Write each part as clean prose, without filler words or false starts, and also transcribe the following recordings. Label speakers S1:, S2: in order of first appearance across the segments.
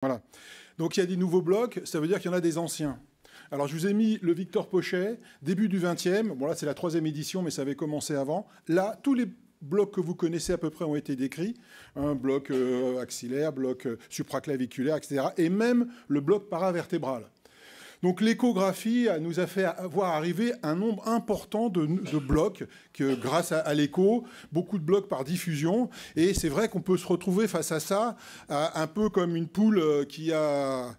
S1: Voilà. Donc il y a des nouveaux blocs, ça veut dire qu'il y en a des anciens. Alors je vous ai mis le Victor Pochet, début du 20e. Bon là c'est la 3e édition, mais ça avait commencé avant. Là, tous les blocs que vous connaissez à peu près ont été décrits. Un bloc axillaire, bloc supraclaviculaire, etc. Et même le bloc paravertébral. Donc l'échographie nous a fait voir arriver un nombre important de blocs que, grâce à l'écho, beaucoup de blocs par diffusion. Et c'est vrai qu'on peut se retrouver face à ça, un peu comme une poule qui a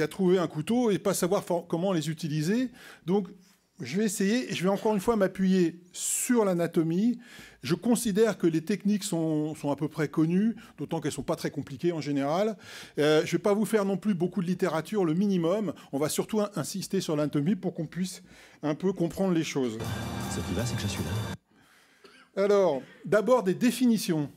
S1: trouvé un couteau et pas savoir comment les utiliser. Donc je vais essayer, je vais encore une fois m'appuyer sur l'anatomie. Je considère que les techniques sont à peu près connues, d'autant qu'elles ne sont pas très compliquées en général. Je ne vais pas vous faire non plus beaucoup de littérature, le minimum. On va surtout insister sur l'anatomie pour qu'on puisse un peu comprendre les choses.
S2: Ce qui va, c'est que je suis là.
S1: Alors, d'abord des définitions.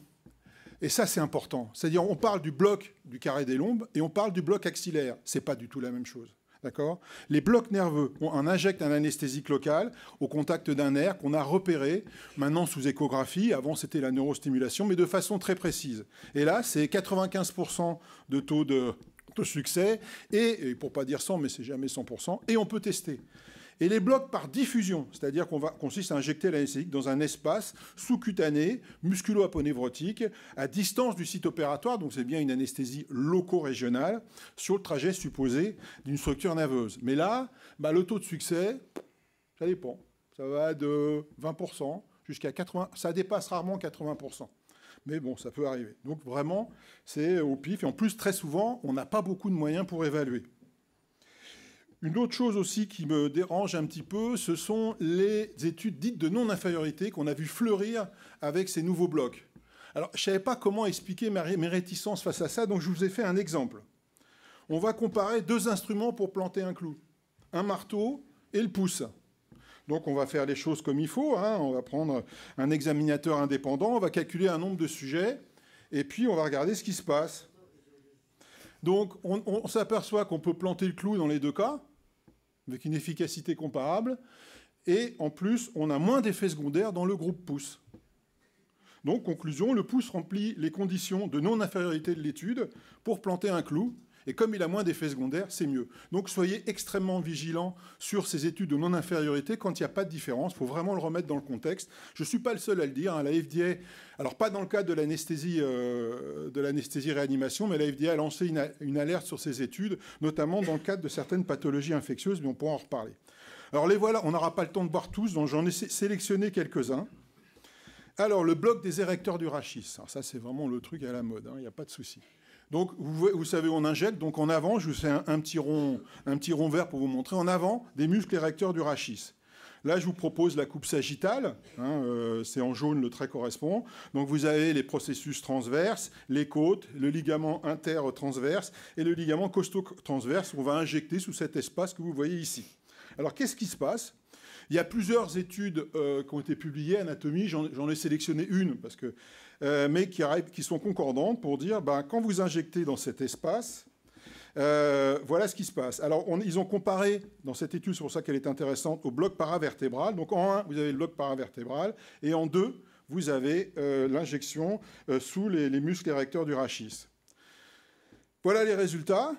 S1: Et ça, c'est important. C'est-à-dire, on parle du bloc du carré des lombes et on parle du bloc axillaire. Ce n'est pas du tout la même chose. D'accord ? Les blocs nerveux, on injecte un anesthésique local au contact d'un nerf qu'on a repéré, maintenant sous échographie. Avant, c'était la neurostimulation, mais de façon très précise. Et là, c'est 95% de taux de succès. Et pour ne pas dire 100, mais c'est jamais 100%. Et on peut tester. Et les blocs par diffusion, c'est-à-dire qu'on consiste à injecter l'anesthésique dans un espace sous-cutané, musculo-aponévrotique, à distance du site opératoire, donc c'est bien une anesthésie loco-régionale, sur le trajet supposé d'une structure nerveuse. Mais là, le taux de succès, ça dépend. Ça va de 20% jusqu'à 80%. Ça dépasse rarement 80%. Mais bon, ça peut arriver. Donc vraiment, c'est au pif. Et en plus, très souvent, on n'a pas beaucoup de moyens pour évaluer. Une autre chose aussi qui me dérange un petit peu, ce sont les études dites de non-infériorité qu'on a vu fleurir avec ces nouveaux blocs. Alors, je ne savais pas comment expliquer mes réticences face à ça, donc je vous ai fait un exemple. On va comparer deux instruments pour planter un clou. Un marteau et le pouce. Donc, on va faire les choses comme il faut. On va prendre un examinateur indépendant, on va calculer un nombre de sujets, et puis on va regarder ce qui se passe. Donc, on s'aperçoit qu'on peut planter le clou dans les deux cas, avec une efficacité comparable, et en plus, on a moins d'effets secondaires dans le groupe pouce. Donc, conclusion, le pouce remplit les conditions de non-infériorité de l'étude pour planter un clou, et comme il a moins d'effets secondaires, c'est mieux. Donc, soyez extrêmement vigilants sur ces études de non-infériorité quand il n'y a pas de différence. Il faut vraiment le remettre dans le contexte. Je ne suis pas le seul à le dire. La FDA, alors pas dans le cadre de l'anesthésie réanimation, mais la FDA a lancé une alerte sur ces études, notamment dans le cadre de certaines pathologies infectieuses, mais on pourra en reparler. Alors les voilà, on n'aura pas le temps de voir tous, donc j'en ai sélectionné quelques-uns. Alors, le bloc des érecteurs du rachis. Alors, ça, c'est vraiment le truc à la mode, il n'y a pas de souci. Donc, vous savez, on injecte. Donc, en avant, je vous fais un petit rond vert pour vous montrer. En avant, des muscles érecteurs du rachis. Là, je vous propose la coupe sagittale. C'est en jaune, le trait correspond. Donc, vous avez les processus transverses, les côtes, le ligament intertransverse et le ligament costo-transverse. On va injecter sous cet espace que vous voyez ici. Alors, qu'est-ce qui se passe ? Il y a plusieurs études qui ont été publiées, anatomie, j'en ai sélectionné une, mais qui sont concordantes pour dire, quand vous injectez dans cet espace, voilà ce qui se passe. Alors, ils ont comparé, dans cette étude, c'est pour ça qu'elle est intéressante, au bloc paravertébral. Donc, en 1, vous avez le bloc paravertébral, et en 2, vous avez l'injection sous les muscles érecteurs du rachis. Voilà les résultats.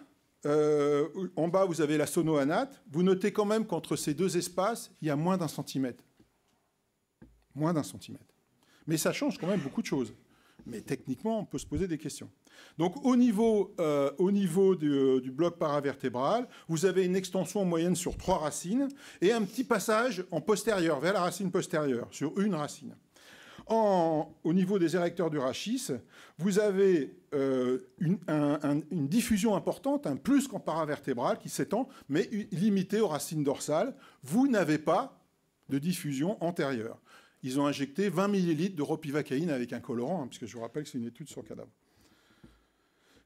S1: En bas, vous avez la sonoanate. Vous notez quand même qu'entre ces deux espaces, il y a moins d'1 centimètre. Moins d'1 centimètre. Mais ça change quand même beaucoup de choses. Mais techniquement, on peut se poser des questions. Donc, au niveau du bloc paravertébral, vous avez une extension en moyenne sur 3 racines et un petit passage en postérieur, vers la racine postérieure, sur une racine. Au niveau des érecteurs du rachis, vous avez une diffusion importante, plus qu'en paravertébral, qui s'étend, mais limitée aux racines dorsales. Vous n'avez pas de diffusion antérieure. Ils ont injecté 20 ml de ropivacaïne avec un colorant, puisque je vous rappelle que c'est une étude sur cadavre.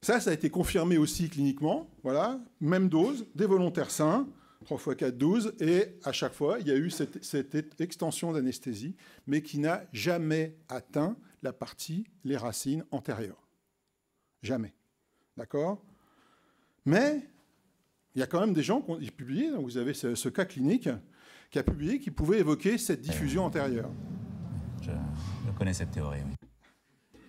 S1: Ça a été confirmé aussi cliniquement. Voilà, même dose, des volontaires sains, 3 x 4, 12, et à chaque fois, il y a eu cette extension d'anesthésie, mais qui n'a jamais atteint la partie, les racines antérieures. Jamais. D'accord ? Mais il y a quand même des gens qui ont publié, donc vous avez ce cas clinique, qui a publié, qui pouvait évoquer cette diffusion antérieure.
S2: Je connais cette théorie, oui.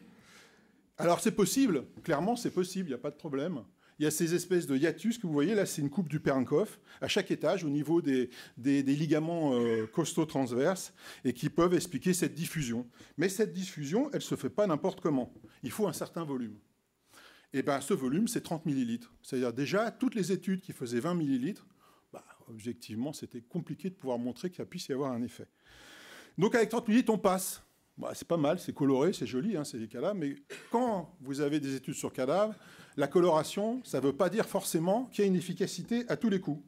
S1: Alors c'est possible, clairement c'est possible, il n'y a pas de problème. il y a ces espèces de hiatus que vous voyez, là c'est une coupe du Pernkopf, à chaque étage, au niveau des ligaments costaux transverses, et qui peuvent expliquer cette diffusion. Mais cette diffusion, elle ne se fait pas n'importe comment. Il faut un certain volume. Et bien ce volume, c'est 30 millilitres. C'est-à-dire déjà, toutes les études qui faisaient 20 millilitres, objectivement, c'était compliqué de pouvoir montrer qu'il puisse y avoir un effet. Donc avec 30 millilitres, on passe. C'est pas mal, c'est coloré, c'est joli, hein, c'est des cadavres, mais quand vous avez des études sur cadavres, la coloration, ça ne veut pas dire forcément qu'il y a une efficacité à tous les coups.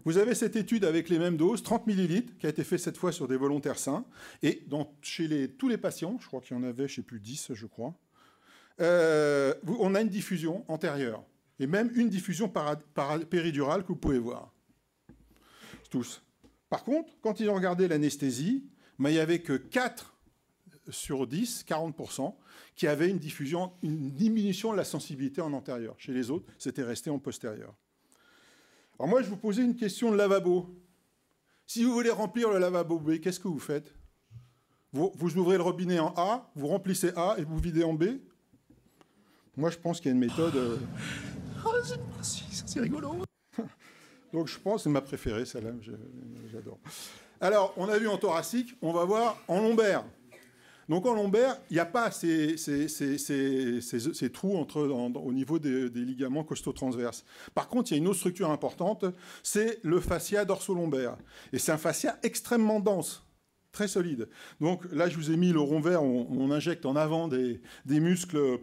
S1: Vous avez cette étude avec les mêmes doses, 30 millilitres, qui a été faite cette fois sur des volontaires sains, et chez tous les patients, je crois qu'il y en avait, je ne sais plus, 10, je crois, on a une diffusion antérieure, et même une diffusion péridurale que vous pouvez voir. Tous. Par contre, quand ils ont regardé l'anesthésie, il n'y avait que 4 sur 10, 40%, qui avaient une diminution de la sensibilité en antérieur. Chez les autres, c'était resté en postérieur. Alors moi, je vous posais une question de lavabo. Si vous voulez remplir le lavabo B, qu'est-ce que vous faites ? Vous ouvrez le robinet en A, vous remplissez A et vous videz en B ? Moi, je pense qu'il y a une méthode... c'est rigolo. Donc je pense, c'est ma préférée, celle-là, j'adore. Alors, on a vu en thoracique, on va voir en lombaire. Donc en lombaire, il n'y a pas ces trous au niveau des ligaments costaux transverses. Par contre, il y a une autre structure importante, c'est le fascia dorsolombaire. Et c'est un fascia extrêmement dense, très solide. Donc là, je vous ai mis le rond vert, on injecte en avant des muscles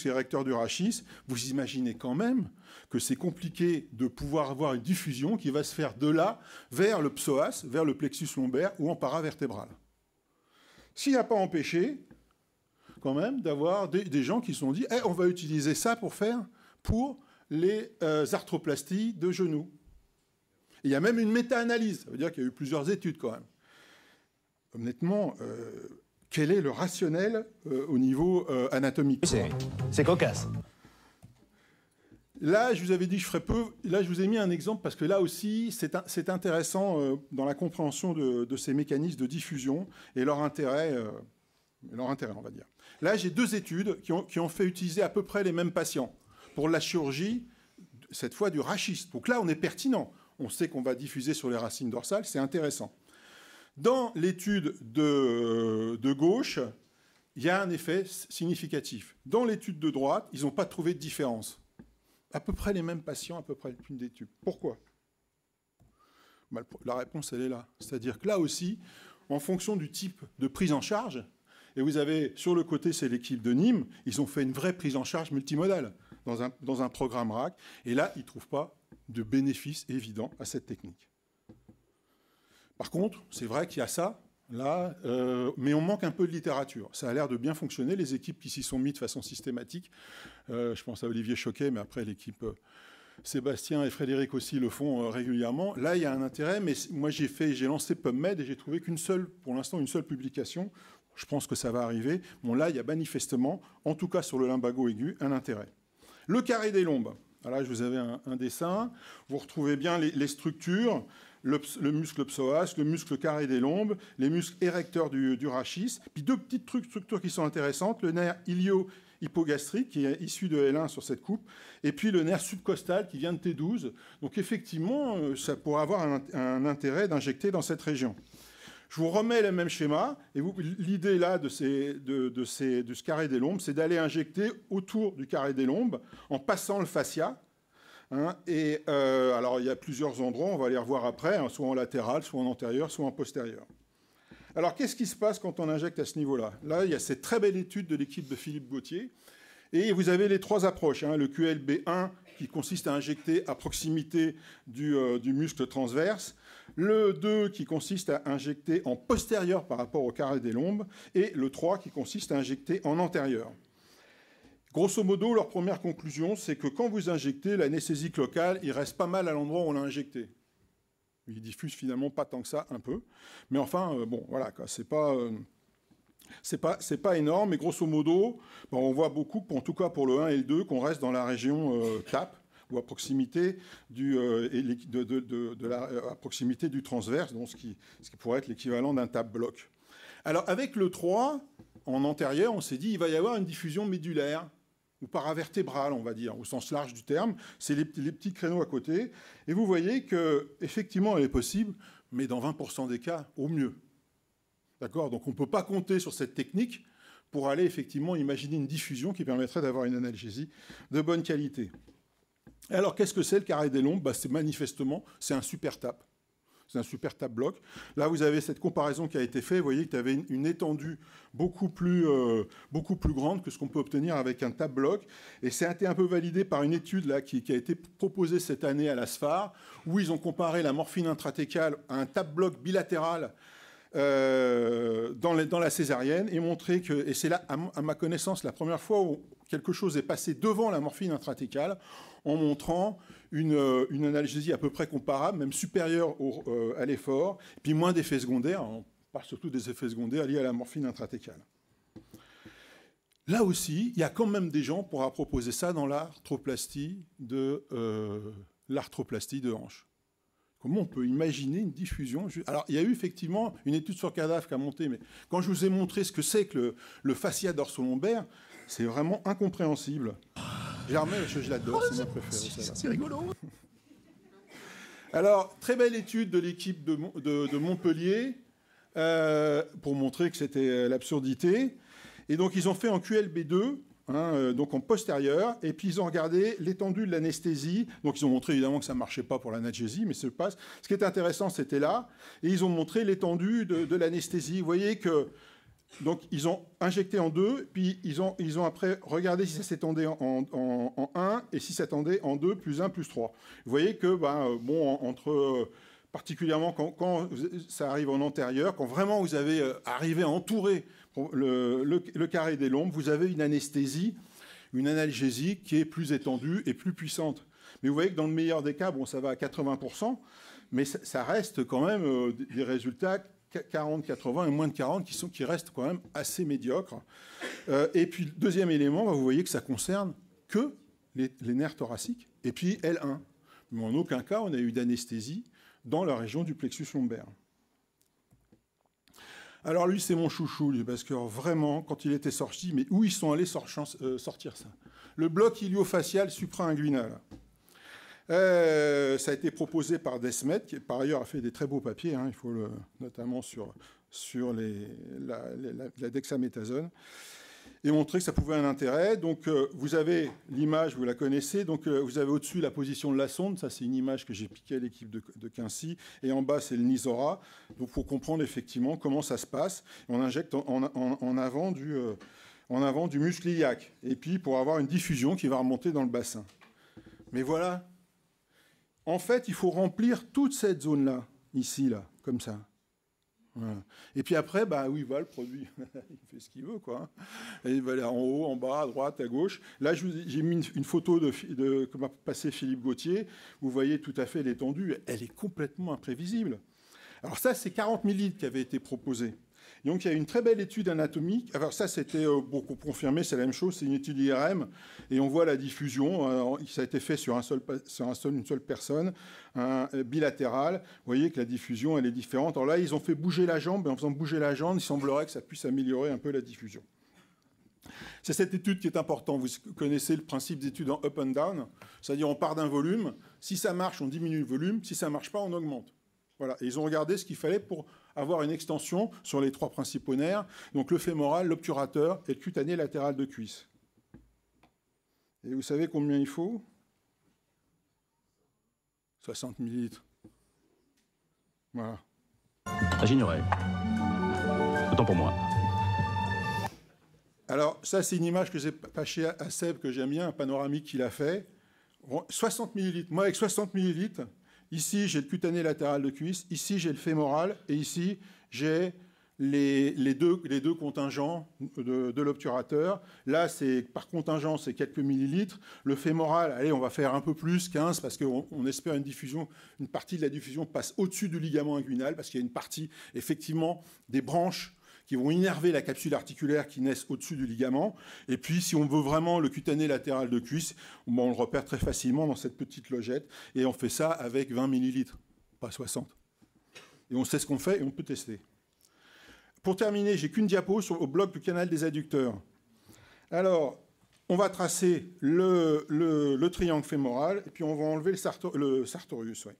S1: érecteurs du rachis. Vous imaginez quand même que c'est compliqué de pouvoir avoir une diffusion qui va se faire de là vers le psoas, vers le plexus lombaire ou en paravertébral. S'il n'a pas empêché, quand même, d'avoir des gens qui se sont dit on va utiliser ça pour les arthroplasties de genoux. Et il y a même une méta-analyse, ça veut dire qu'il y a eu plusieurs études quand même. Honnêtement, quel est le rationnel au niveau anatomique ?
S3: C'est cocasse.
S1: Là, je vous avais dit que je ferais peu. Là, je vous ai mis un exemple parce que là aussi, c'est intéressant dans la compréhension de ces mécanismes de diffusion et leur intérêt, on va dire. Là, j'ai 2 études qui ont fait utiliser à peu près les mêmes patients pour la chirurgie, cette fois du rachis. Donc là, on est pertinent. On sait qu'on va diffuser sur les racines dorsales, c'est intéressant. Dans l'étude de gauche, il y a un effet significatif. Dans l'étude de droite, ils n'ont pas trouvé de différence. À peu près les mêmes patients, à peu près une des tubes. Pourquoi ? La réponse, elle est là. C'est-à-dire que là aussi, en fonction du type de prise en charge, et vous avez, sur le côté, c'est l'équipe de Nîmes, ils ont fait une vraie prise en charge multimodale dans un programme RAC, et là, ils ne trouvent pas de bénéfice évident à cette technique. Par contre, c'est vrai qu'il y a ça, là, mais on manque un peu de littérature. Ça a l'air de bien fonctionner, les équipes qui s'y sont mises de façon systématique. Je pense à Olivier Choquet, mais après l'équipe Sébastien et Frédéric aussi le font régulièrement. Là, il y a un intérêt, mais moi j'ai lancé PubMed et j'ai trouvé pour l'instant, une seule publication. Je pense que ça va arriver. Bon, là, il y a manifestement, en tout cas sur le lumbago aigu, un intérêt. Le carré des lombes. Là, je vous avais un dessin. Vous retrouvez bien les structures. Le muscle psoas, le muscle carré des lombes, les muscles érecteurs du rachis, puis 2 petites structures qui sont intéressantes, le nerf ilio-hypogastrique qui est issu de L1 sur cette coupe, et puis le nerf subcostal qui vient de T12. Donc effectivement, ça pourrait avoir un intérêt d'injecter dans cette région. Je vous remets le même schéma, et l'idée là de ce carré des lombes, c'est d'aller injecter autour du carré des lombes en passant le fascia. Alors, il y a plusieurs endroits, on va les revoir après, soit en latéral, soit en antérieur, soit en postérieur. Alors, qu'est-ce qui se passe quand on injecte à ce niveau-là ? Là, il y a cette très belle étude de l'équipe de Philippe Gauthier, et vous avez les 3 approches. Le QLB1, qui consiste à injecter à proximité du muscle transverse, le 2, qui consiste à injecter en postérieur par rapport au carré des lombes, et le 3, qui consiste à injecter en antérieur. Grosso modo, leur première conclusion, c'est que quand vous injectez, l'anesthésique locale, il reste pas mal à l'endroit où on l'a injecté. Il diffuse finalement pas tant que ça, un peu. Mais enfin, bon, voilà, c'est pas énorme. Mais grosso modo, on voit beaucoup, en tout cas pour le 1 et le 2, qu'on reste dans la région TAP, ou à proximité à proximité du transverse, donc ce qui pourrait être l'équivalent d'un TAP bloc. Alors, avec le 3, en antérieur, on s'est dit qu'il va y avoir une diffusion médulaire. ou paravertébrale, on va dire, au sens large du terme. C'est les petits créneaux à côté. Et vous voyez qu'effectivement, elle est possible, mais dans 20% des cas, au mieux. D'accord ? Donc on ne peut pas compter sur cette technique pour aller effectivement imaginer une diffusion qui permettrait d'avoir une analgésie de bonne qualité. Alors qu'est-ce que c'est le carré des lombes ? C'est manifestement, c'est un super tap. C'est un super tap bloc. Là, vous avez cette comparaison qui a été faite. Vous voyez que tu avais une étendue beaucoup plus grande que ce qu'on peut obtenir avec un tap bloc. Et ça a été un peu validé par une étude là, qui a été proposée cette année à la SFAR, où ils ont comparé la morphine intratécale à un tap bloc bilatéral dans la césarienne et montré que, et c'est là, à ma connaissance, la première fois où quelque chose est passé devant la morphine intratécale en montrant une analgésie à peu près comparable, même supérieure à l'effort, puis moins d'effets secondaires. On parle surtout des effets secondaires liés à la morphine intratécale. Là aussi, il y a quand même des gens pour proposer ça dans l'arthroplastie de hanche. Comment on peut imaginer une diffusion ? Alors, il y a eu effectivement une étude sur cadavre qui a monté, mais quand je vous ai montré ce que c'est que le fascia dorso-lombaire, c'est vraiment incompréhensible. Je l'adore, c'est ma préférée.
S2: C'est rigolo.
S1: Alors, très belle étude de l'équipe de Montpellier pour montrer que c'était l'absurdité. Et donc, ils ont fait en QLB2, donc en postérieur, et puis ils ont regardé l'étendue de l'anesthésie. Donc, ils ont montré évidemment que ça ne marchait pas pour l'analgésie, mais ce qui était intéressant, c'était là. Et ils ont montré l'étendue de l'anesthésie. Vous voyez que donc, ils ont injecté en 2, puis ils ont après regardé si ça s'étendait en 1 et si ça s'étendait en 2, plus 1, plus 3. Vous voyez que, particulièrement quand ça arrive en antérieur, quand vraiment vous avez arrivé à entourer le carré des lombes, vous avez une anesthésie, une analgésie qui est plus étendue et plus puissante. Mais vous voyez que dans le meilleur des cas, ça va à 80%, mais ça reste quand même des résultats 40, 80 et moins de 40 qui restent quand même assez médiocres. Et puis, le deuxième élément, vous voyez que ça concerne que les nerfs thoraciques et puis L1. Mais en aucun cas, on a eu d'anesthésie dans la région du plexus lombaire. Alors lui, c'est mon chouchou, lui, parce que vraiment, quand il était sorti, mais où ils sont allés sortir ça ? Le bloc iliofacial supra-inguinal. Ça a été proposé par Desmet, qui par ailleurs a fait des très beaux papiers, il faut notamment sur la dexaméthasone, et montrer que ça pouvait avoir un intérêt. Donc vous avez l'image, vous la connaissez, donc vous avez au-dessus la position de la sonde, ça c'est une image que j'ai piquée à l'équipe de Quincy, et en bas c'est le Nisora, donc pour comprendre effectivement comment ça se passe. On injecte en avant du muscle iliaque, et puis pour avoir une diffusion qui va remonter dans le bassin. Mais voilà. En fait, il faut remplir toute cette zone-là, ici, là, comme ça. Voilà. Et puis après, le produit, il fait ce qu'il veut, quoi. Et il va aller en haut, en bas, à droite, à gauche. Là, j'ai mis une photo de comment passé Philippe Gauthier. Vous voyez tout à fait l'étendue. Elle est complètement imprévisible. Alors ça, c'est 40 millilitres qui avait été proposé. Donc il y a une très belle étude anatomique. Alors ça, c'était, pour confirmer, c'est la même chose, c'est une étude IRM, et on voit la diffusion. Ça a été fait sur une seule personne, bilatérale. Vous voyez que la diffusion, elle est différente. Alors là, ils ont fait bouger la jambe, et en faisant bouger la jambe, il semblerait que ça puisse améliorer un peu la diffusion. C'est cette étude qui est importante. Vous connaissez le principe d'étude en up and down, c'est-à-dire on part d'un volume. Si ça marche, on diminue le volume. Si ça ne marche pas, on augmente. Voilà. Et ils ont regardé ce qu'il fallait pour avoir une extension sur les 3 principaux nerfs, donc le fémoral, l'obturateur et le cutané latéral de cuisse. Et vous savez combien il faut ? 60 millilitres. Voilà.
S2: J'ignorais. Autant pour moi.
S1: Alors, ça, c'est une image que j'ai pâchée à Seb, que j'aime bien, un panoramique qu'il a fait. 60 millilitres. Moi, avec 60 millilitres, ici, j'ai le cutané latéral de cuisse, ici, j'ai le fémoral, et ici, j'ai les deux contingents de l'obturateur. Là, par contingent, c'est quelques millilitres. Le fémoral, allez, on va faire un peu plus, 15, parce qu'on espère une diffusion. Une partie de la diffusion passe au-dessus du ligament inguinal, parce qu'il y a une partie, effectivement, des branches qui vont innerver la capsule articulaire qui naissent au-dessus du ligament. Et puis, si on veut vraiment le cutané latéral de cuisse, on le repère très facilement dans cette petite logette. Et on fait ça avec 20 millilitres, pas 60. Et on sait ce qu'on fait et on peut tester. Pour terminer, j'ai qu'une diapo au bloc du canal des adducteurs. Alors, on va tracer le triangle fémoral, et puis on va enlever le sartorius. Ouais.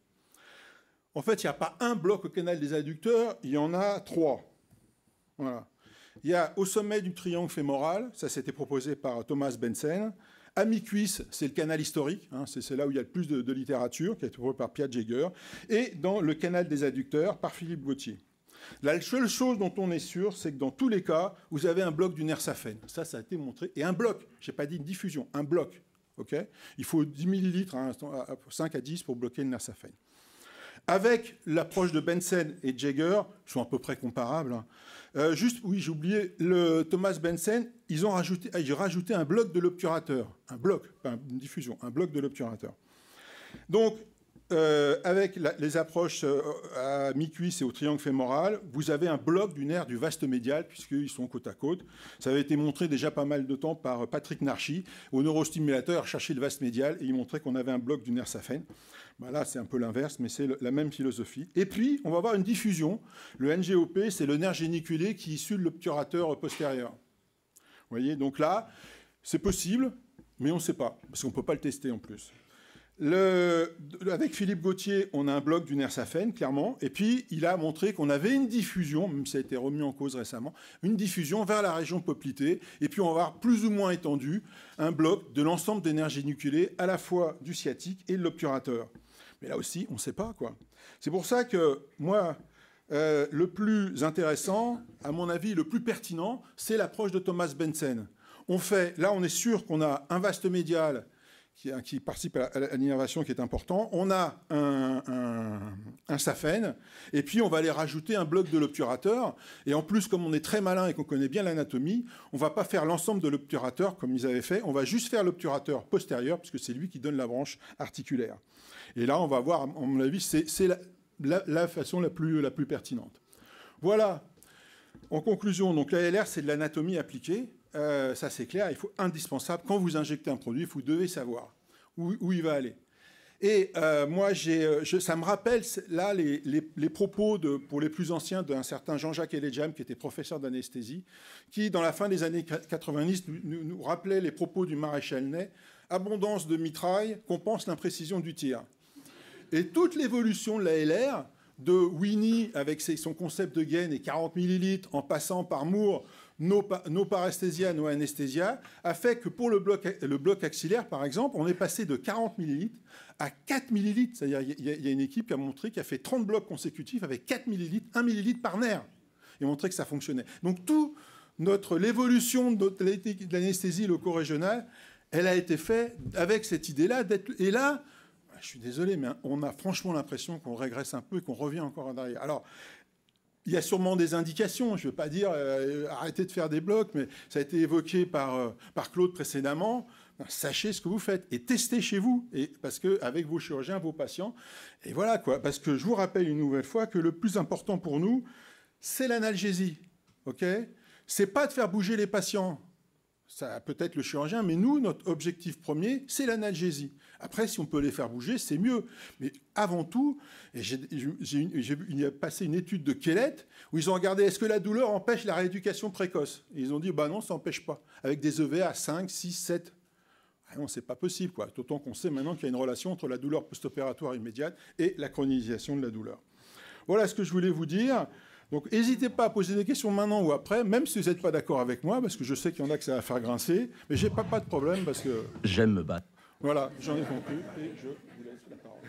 S1: En fait, il n'y a pas un bloc au canal des adducteurs, il y en a 3. Voilà. Il y a au sommet du triangle fémoral, ça c'était proposé par Thomas Bentzen. À mi-cuisse, c'est le canal historique, hein, c'est là où il y a le plus de littérature, qui a été proposé par Piat Jaeger. Et dans le canal des adducteurs, par Philippe Gauthier. La seule chose dont on est sûr, c'est que dans tous les cas, vous avez un bloc du nerf saphène. Ça a été montré. Et un bloc, je n'ai pas dit une diffusion, un bloc. Okay, il faut 10 millilitres, hein, 5 à 10 pour bloquer le nerf saphène. Avec l'approche de Bentzen et Jaeger, ils sont à peu près comparables. Hein. Juste, oui, j'ai oublié, Thomas Bentzen, ils ont rajouté un bloc de l'obturateur. Un bloc, pas une diffusion, un bloc de l'obturateur. Donc, avec les approches à mi-cuisse et au triangle fémoral, vous avez un bloc du nerf du vaste médial, puisqu'ils sont côte à côte. Ça avait été montré déjà pas mal de temps par Patrick Narchi. Au neurostimulateur, il recherchait le vaste médial et il montrait qu'on avait un bloc du nerf saphène. Ben là, c'est un peu l'inverse, mais c'est la même philosophie. Et puis, on va avoir une diffusion. Le NGOP, c'est le nerf géniculé qui est issu de l'obturateur postérieur. Vous voyez, donc là, c'est possible, mais on ne sait pas, parce qu'on ne peut pas le tester en plus. Avec Philippe Gauthier, on a un bloc du nerf saphène, clairement, et puis il a montré qu'on avait une diffusion, même si ça a été remis en cause récemment, une diffusion vers la région poplitée, et puis on va avoir plus ou moins étendu un bloc de l'ensemble des nerfs géniculés, à la fois du sciatique et de l'obturateur. Mais là aussi, on ne sait pas, quoi. C'est pour ça que, moi, le plus intéressant, à mon avis, le plus pertinent, c'est l'approche de Thomas Bentzen. Là, on est sûr qu'on a un vaste médial qui participe à l'innervation qui est important. On a un saphène, et puis on va aller rajouter un bloc de l'obturateur. Et en plus, comme on est très malin et qu'on connaît bien l'anatomie, on ne va pas faire l'ensemble de l'obturateur comme ils avaient fait. On va juste faire l'obturateur postérieur, puisque c'est lui qui donne la branche articulaire. Et là, on va voir, à mon avis, c'est la façon la plus pertinente. Voilà. En conclusion, donc l'ALR, c'est de l'anatomie appliquée. Ça, c'est clair. Il faut indispensable. Quand vous injectez un produit, vous devez savoir où il va aller. Et moi, ça me rappelle là les propos pour les plus anciens d'un certain Jean-Jacques Eledjam, qui était professeur d'anesthésie, qui, dans la fin des années 90, nous rappelait les propos du maréchal Ney. Abondance de mitraille compense l'imprécision du tir. Et toute l'évolution de l'ALR, de Winnie avec son concept de gaine et 40 millilitres, en passant par Moore, no paresthésia, no anesthésia, a fait que pour le bloc axillaire, par exemple, on est passé de 40 millilitres à 4 millilitres. C'est-à-dire il y a une équipe qui a montré qu'il a fait 30 blocs consécutifs avec 4 millilitres, 1 millilitre par nerf, et montré que ça fonctionnait. Donc l'évolution de l'anesthésie loco-régionale, elle a été faite avec cette idée-là. Et là, je suis désolé, mais on a franchement l'impression qu'on régresse un peu et qu'on revient encore en arrière. Alors, il y a sûrement des indications. Je ne veux pas dire arrêtez de faire des blocs, mais ça a été évoqué par Claude précédemment. Sachez ce que vous faites et testez chez vous, parce qu'avec vos chirurgiens, vos patients. Et voilà, quoi. Parce que je vous rappelle une nouvelle fois que le plus important pour nous, c'est l'analgésie. Okay ? Ce n'est pas de faire bouger les patients. Ça peut être le chirurgien, mais nous, notre objectif premier, c'est l'analgésie. Après, si on peut les faire bouger, c'est mieux. Mais avant tout, il a passé une étude de Kellett où ils ont regardé est-ce que la douleur empêche la rééducation précoce. Et ils ont dit bah non, ça n'empêche pas. Avec des EVA à 5, 6, 7. Ah non, c'est pas possible, quoi. D'autant qu'on sait maintenant qu'il y a une relation entre la douleur post-opératoire immédiate et la chronisation de la douleur. Voilà ce que je voulais vous dire. Donc, n'hésitez pas à poser des questions maintenant ou après, même si vous n'êtes pas d'accord avec moi, parce que je sais qu'il y en a que ça va faire grincer, mais j'ai pas de problème parce que...
S2: J'aime me battre.
S1: Voilà, j'en ai conclu et je vous laisse la parole.